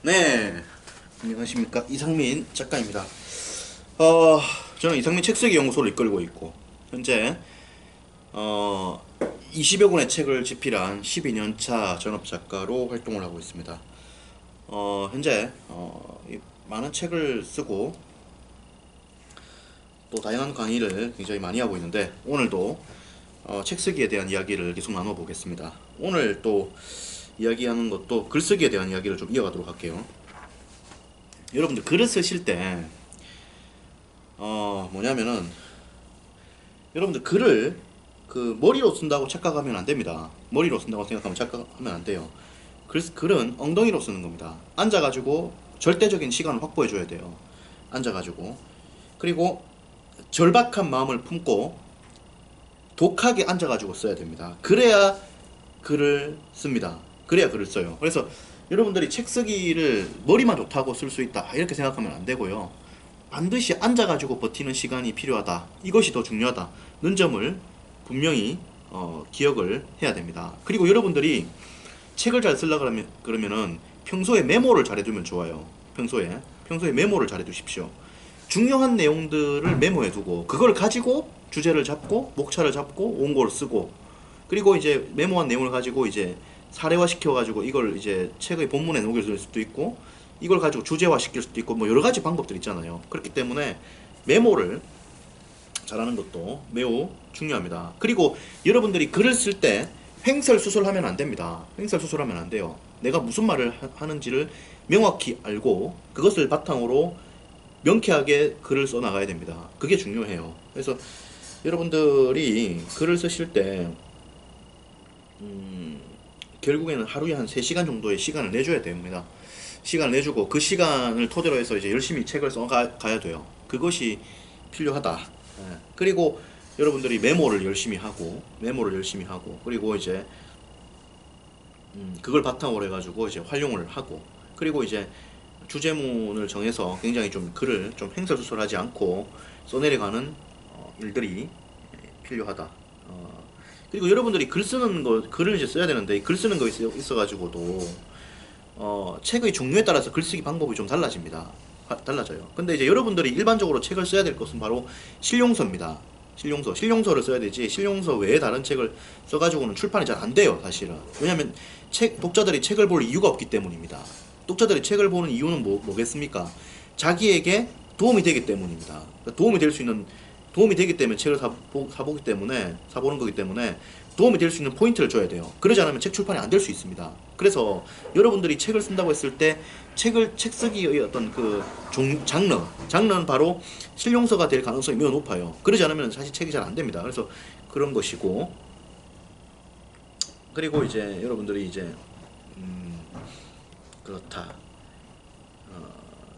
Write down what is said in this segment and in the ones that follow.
네, 안녕하십니까. 이상민 작가입니다. 저는 이상민 책쓰기 연구소를 이끌고 있고, 현재, 20여 권의 책을 집필한 12년차 전업작가로 활동을 하고 있습니다. 현재, 많은 책을 쓰고, 또 다양한 강의를 굉장히 많이 하고 있는데, 오늘도, 책쓰기에 대한 이야기를 계속 나눠보겠습니다. 오늘 또 이야기하는 것도 글쓰기에 대한 이야기를 좀 이어가도록 할게요. 여러분들 글을 쓰실 때 뭐냐면은 여러분들 글을 그 머리로 쓴다고 착각하면 안 됩니다. 머리로 쓴다고 생각하면 착각하면 안 돼요. 글은 엉덩이로 쓰는 겁니다. 앉아가지고 절대적인 시간을 확보해 줘야 돼요. 앉아가지고, 그리고 절박한 마음을 품고 독하게 앉아가지고 써야 됩니다. 그래야 글을 씁니다. 그래야 글을 써요. 그래서 여러분들이 책 쓰기를 머리만 좋다고 쓸 수 있다 이렇게 생각하면 안 되고요. 반드시 앉아가지고 버티는 시간이 필요하다. 이것이 더 중요하다는 점을 분명히 기억을 해야 됩니다. 그리고 여러분들이 책을 잘 쓰려고 그러면은 평소에 메모를 잘 해두면 좋아요. 평소에 메모를 잘 해두십시오. 중요한 내용들을 메모해두고 그걸 가지고 주제를 잡고 목차를 잡고 원고를 쓰고, 그리고 이제 메모한 내용을 가지고 이제 사례화 시켜가지고 이걸 이제 책의 본문에 녹일 수도 있고, 이걸 가지고 주제화 시킬 수도 있고, 뭐 여러 가지 방법들 있잖아요. 그렇기 때문에 메모를 잘하는 것도 매우 중요합니다. 그리고 여러분들이 글을 쓸 때 횡설수설하면 안 됩니다. 횡설수설하면 안 돼요. 내가 무슨 말을 하는지를 명확히 알고 그것을 바탕으로 명쾌하게 글을 써 나가야 됩니다. 그게 중요해요. 그래서 여러분들이 글을 쓰실 때 결국에는 하루에 한 3시간 정도의 시간을 내줘야 됩니다. 시간을 내주고 그 시간을 토대로 해서 이제 열심히 책을 써가야 돼요. 그것이 필요하다. 예. 그리고 여러분들이 메모를 열심히 하고, 그리고 이제 그걸 바탕으로 해가지고 이제 활용을 하고, 그리고 이제 주제문을 정해서 굉장히 좀 글을 좀 횡설수설하지 않고 써내려가는 일들이 필요하다. 그리고 여러분들이 글을 이제 써야 되는데, 글 쓰는 거 있어가지고도 책의 종류에 따라서 글쓰기 방법이 좀 달라집니다. 달라져요. 근데 이제 여러분들이 일반적으로 책을 써야 될 것은 바로 실용서입니다. 실용서를 써야 되지, 실용서 외에 다른 책을 써가지고는 출판이 잘 안 돼요, 사실은. 왜냐면 독자들이 책을 볼 이유가 없기 때문입니다. 독자들이 책을 보는 이유는 뭐겠습니까? 자기에게 도움이 되기 때문입니다. 그러니까 도움이 되기 때문에 책을 사보는 거기 때문에 도움이 될 수 있는 포인트를 줘야 돼요. 그러지 않으면 책 출판이 안 될 수 있습니다. 그래서 여러분들이 책을 쓴다고 했을 때 책 쓰기의 어떤 그 장르는 바로 실용서가 될 가능성이 매우 높아요. 그러지 않으면 사실 책이 잘 안 됩니다. 그래서 그런 것이고, 그리고 이제 여러분들이 이제 그렇다.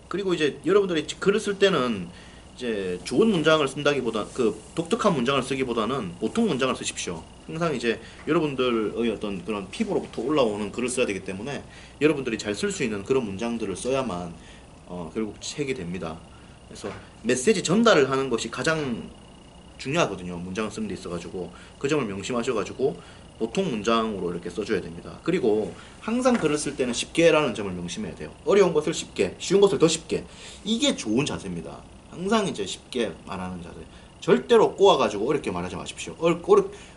그리고 이제 여러분들이 글을 쓸 때는 이제 좋은 문장을 쓴다기보다, 그 독특한 문장을 쓰기보다는 보통 문장을 쓰십시오. 항상 이제 여러분들의 어떤 그런 피부로부터 올라오는 글을 써야 되기 때문에 여러분들이 잘 쓸 수 있는 그런 문장들을 써야만 결국 책이 됩니다. 그래서 메시지 전달을 하는 것이 가장 중요하거든요. 문장을 쓰는 데 있어가지고 그 점을 명심하셔가지고 보통 문장으로 이렇게 써줘야 됩니다. 그리고 항상 글을 쓸 때는 쉽게라는 점을 명심해야 돼요. 어려운 것을 쉽게, 쉬운 것을 더 쉽게. 이게 좋은 자세입니다. 항상 이제 쉽게 말하는 자세. 절대로 꼬아가지고 어렵게 말하지 마십시오.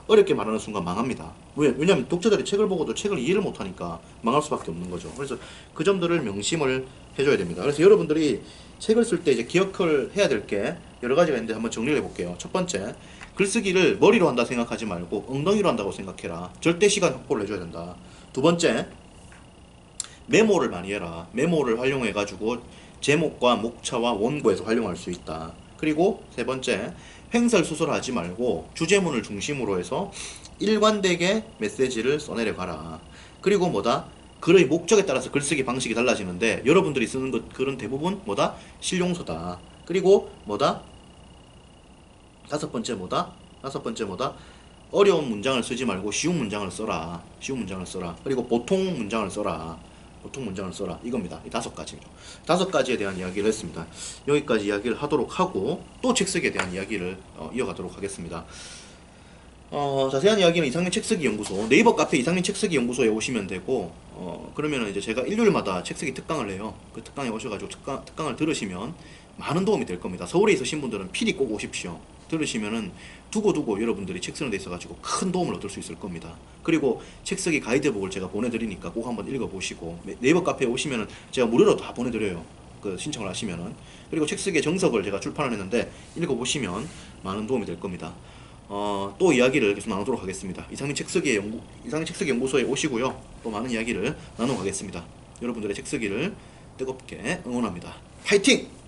어렵게 말하는 순간 망합니다. 왜냐면 독자들이 책을 보고도 책을 이해를 못하니까 망할 수밖에 없는 거죠. 그래서 그 점들을 명심을 해줘야 됩니다. 그래서 여러분들이 책을 쓸 때 이제 기억을 해야 될 게 여러 가지가 있는데 한번 정리를 해볼게요. 첫 번째, 글쓰기를 머리로 한다 생각하지 말고 엉덩이로 한다고 생각해라. 절대 시간 확보를 해줘야 된다. 두 번째, 메모를 많이 해라. 메모를 활용해가지고 제목과 목차와 원고에서 활용할 수 있다. 그리고 세 번째, 횡설수설하지 말고 주제문을 중심으로 해서 일관되게 메시지를 써내려 가라. 그리고 글의 목적에 따라서 글쓰기 방식이 달라지는데 여러분들이 쓰는 글은 대부분 실용서다. 그리고 다섯 번째 어려운 문장을 쓰지 말고 쉬운 문장을 써라. 그리고 보통 문장을 써라. 이겁니다. 이 5가지죠. 5가지에 대한 이야기를 했습니다. 여기까지 이야기를 하도록 하고 또 책쓰기에 대한 이야기를 이어가도록 하겠습니다. 자세한 이야기는 이상민 책쓰기 연구소, 네이버 카페 이상민 책쓰기 연구소에 오시면 되고, 그러면은 이제 제가 일요일마다 책쓰기 특강을 해요. 그 특강에 오셔가지고 특강을 들으시면 많은 도움이 될 겁니다. 서울에 있으신 분들은 필히 꼭 오십시오. 들으시면은 두고두고 여러분들이 책 쓰는 데 있어가지고 큰 도움을 얻을 수 있을 겁니다. 그리고 책쓰기 가이드북을 제가 보내드리니까 꼭 한번 읽어보시고, 네이버 카페에 오시면은 제가 무료로 다 보내드려요. 그 신청을 하시면은. 그리고 책쓰기의 정석을 제가 출판을 했는데 읽어보시면 많은 도움이 될 겁니다. 또 이야기를 계속 나누도록 하겠습니다. 이상민 책쓰기 연구소에 오시고요. 또 많은 이야기를 나눠가겠습니다. 여러분들의 책쓰기를 뜨겁게 응원합니다. 파이팅!